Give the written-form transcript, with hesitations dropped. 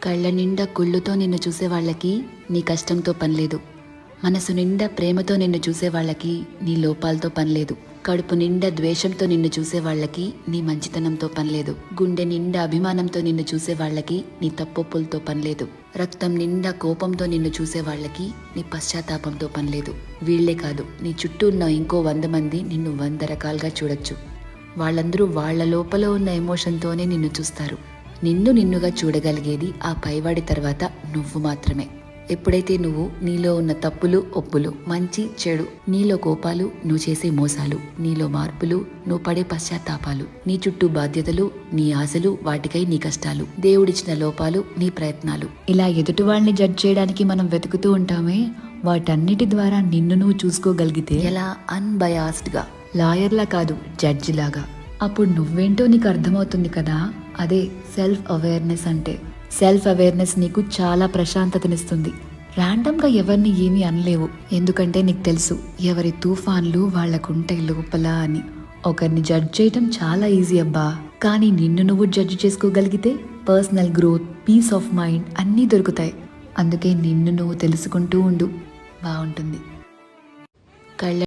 కళ్ళ నిండా కుళ్ళుతో నిన్ను చూసే వాళ్ళకి నీ కష్టంతో పనిలేదు. మనసు నిండా ప్రేమతో నిన్ను చూసే వాళ్ళకి నీ లోపాలతో పనిలేదు. కడుపు నిండా ద్వేషంతో నిన్ను చూసే వాళ్ళకి నీ మంచితనంతో పనిలేదు. గుండె నిండా అభిమానంతో నిన్ను చూసే వాళ్ళకి నీ తప్పొప్పులతో పనిలేదు. రక్తం నిండా కోపంతో నిన్ను చూసే వాళ్ళకి నీ పశ్చాత్తాపంతో పనిలేదు. వీళ్లే కాదు, నీ చుట్టూ ఉన్న ఇంకో 100 మంది నిన్ను 100 రకాలుగా చూడొచ్చు. వాళ్ళందరూ వాళ్ళ లోపల ఉన్న ఎమోషన్తోనే నిన్ను చూస్తారు. నిన్ను నిన్నుగా చూడగలిగేది ఆ పైవాడి తర్వాత నువ్వు మాత్రమే. ఎప్పుడైతే నువ్వు నీలో ఉన్న తప్పులు ఒప్పులు, మంచి చెడు, నీలో కోపాలు, నువ్వు చేసే మోసాలు, నీలో మార్పులు, నువ్వు పడే పశ్చాత్తాపాలు, నీ చుట్టూ బాధ్యతలు, నీ ఆశలు, వాటికై నీ కష్టాలు, దేవుడిచ్చిన లోపాలు, నీ ప్రయత్నాలు, ఇలా ఎదుటి వాళ్ళని జడ్జ్ చేయడానికి మనం వెతుకుతూ ఉంటామే, వాటన్నిటి ద్వారా నిన్ను నువ్వు చూసుకోగలిగితే ఎలా అన్బయాస్డ్గా, లాయర్లా కాదు జడ్జిలాగా, అప్పుడు నువ్వేంటో నీకు అర్థమవుతుంది కదా. అదే సెల్ఫ్ అవేర్నెస్ అంటే. సెల్ఫ్ అవేర్నెస్ నీకు చాలా ప్రశాంతతనిస్తుంది. ర్యాండమ్గా ఎవరిని ఏమీ అనలేవు, ఎందుకంటే నీకు తెలుసు ఎవరి తుఫాన్లు వాళ్ళకుంటాయి లోపల అని. ఒకరిని జడ్జ్ చేయటం చాలా ఈజీ అబ్బా, కానీ నిన్ను నువ్వు జడ్జ్ చేసుకోగలిగితే personal growth, peace of mind అన్నీ దొరుకుతాయి. అందుకే నిన్ను నువ్వు తెలుసుకుంటూ ఉండు, బాగుంటుంది. కళ్ళ